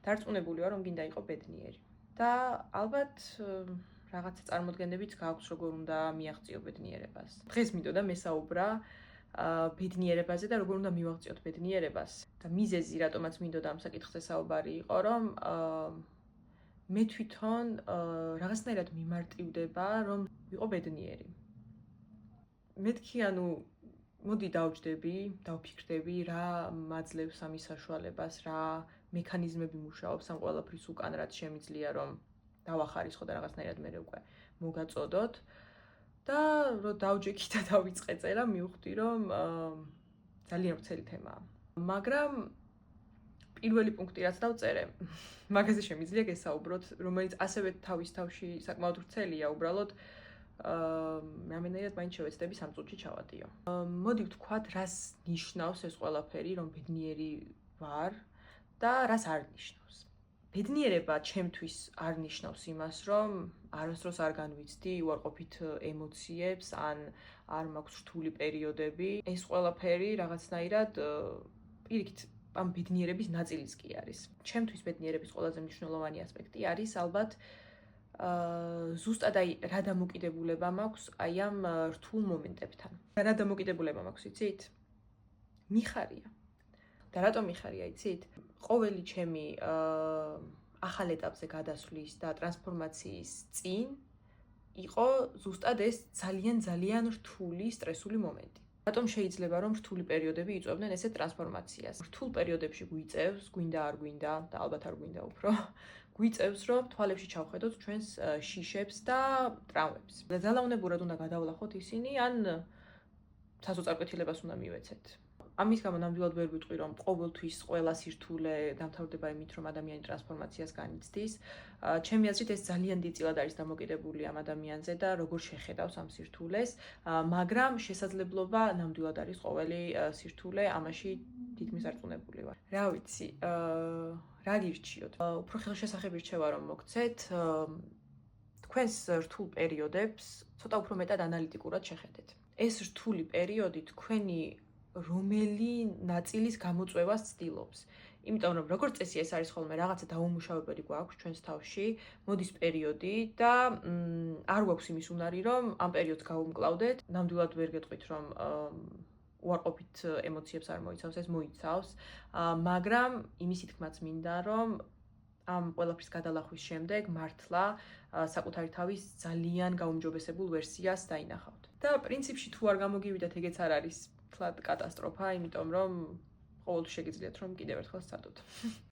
დარწმუნებული ვარ, რომ გინდა იყო ბედნიერი. და ალბათ რაღაცა წარმოდგენებიც გააქვს, როგორ უნდა მიაღწიო ბედნიერებას. დღეს მინდოდა მესაუბრა ბედნიერებაზე და როგორ უნდა მივაღწიოთ ბედნიერებას. და მიზეზი, რატომაც მინდოდა ამ საკითხზე საუბარი იყო, რომ მე თვითონ რაღაცნაირად მიმარტივდება, რომ ვიყო ბედნიერი. მეთქი, მოდი დავჯდები, დავფიქრდები, რა მაძლევს ამის საშუალებას, რა მექანიზმები მუშაობს ამ ყველაფრის უკან, რაც შემიძლია, რომ დავახარისხო და რაღაცნაირად მე უკვე მოგაწოდოთ. და რო დავჯექი და დავიწყე წერა, მივხვდი, რომ ძალიან ვრცელი თემაა. მაგრამ პირველი პუნქტი, რაც დავწერე, მაგაზე შემიძლია გესაუბროთ, რომელიც ასევე თავის თავში საკმაოდ ვრცელია, უბრალოდ რამენერად მაინც შევეცდები სამ წუთში ჩავატიო. მოდი ვთქვათ, რას ნიშნავს ეს ყველაფერი, რომ ბედნიერი ვარ და რას არ ნიშნავს. ბედნიერება ჩემთვის არ ნიშნავს იმას, რომ არასდროს არ განვიცდი უარყოფით ემოციებს, ან არ მაქვს რთული პერიოდები. ეს ყველაფერი რაღაცნაირად პირიქით ამ ბედნიერების ნაწილიც კი არის. ჩემთვის ბედნიერების ყველაზე მნიშვნელოვანი ასპექტი არის ალბათ ზუსტად რა დამოკიდებულება მაქვს ამ რთულ მომენტებთან. რა დამოკიდებულება მაქვს, იცით? მიხარია. და რატომ მიხარია, იცით? ყოველი ჩემი ახალ ეტაპზე გადასვლის და ტრანსფორმაციის წინ იყო ზუსტად ეს ძალიან რთული სტრესული მომენტი. რატომ შეიძლება რომ რთული პერიოდები იწვევდნენ ესეთ ტრანსფორმაციას? რთულ პერიოდებში გვიწევს, გვინდა არ გვინდა და ალბათ არ გვინდა უფრო, გვიწევს რომ თვალებში ჩავხედოთ ჩვენს შიშებს და ტრავმებს. და ძალაუნებურად უნდა გადავლახოთ ისინი, ან საზოწარკვეთილებას უნდა მივეცეთ. ამის გამო ნამდვილად ვერ ვიტყვი, რომ ყოველთვის ყველა სირთულე დამთავრდება იმით, რომ ადამიანი ტრანსფორმაციას განიცდის. ჩემი აზრით ეს ძალიან დიდწილად არის დამოკიდებული ამ ადამიანზე და როგორ შეხედავს ამ სირთულეს, მაგრამ შესაძლებლობა ნამდვილად არის ყოველი სირთულე, ამაში თითქმის არწმუნებული ვარ. რა ვიცი, რა გირჩიოთ? უფრო ხელშესახები რჩევა რომ მოგცეთ, თქვენს რთულ პერიოდებს ცოტა უფრო მეტად ანალიტიკურად შეხედეთ. ეს რთული პერიოდი თქვენი რომელი ნაწილის გამოწვევას ცდილობს. იმიტომ რომ როგორც წესი ეს არის ხოლმე რაღაცა დაუმუშავებელი გვაქვს ჩვენს თავში, მოდის პერიოდი და არ გვაქვს იმის უნარი, რომ ამ პერიოდს გავუმკლავდეთ. ნამდვილად ვერ გეტყვით, რომ უარყოფით ემოციებს არ მოიცავს, ეს მოიცავს, მაგრამ იმის თქმაც მინდა, რომ ამ ყველაფრის გადალახვის შემდეგ მართლა საკუთარი თავის ძალიან გაუმჯობესებულ ვერსიას დაინახავთ. და პრინციპში თუ არ გამოგივიდათ, ეგეც არ არის კატასტროფა, იმიტომ რომ ყოველთვის შეგიძლიათ რომ კიდევ ერთხელ სცადოთ.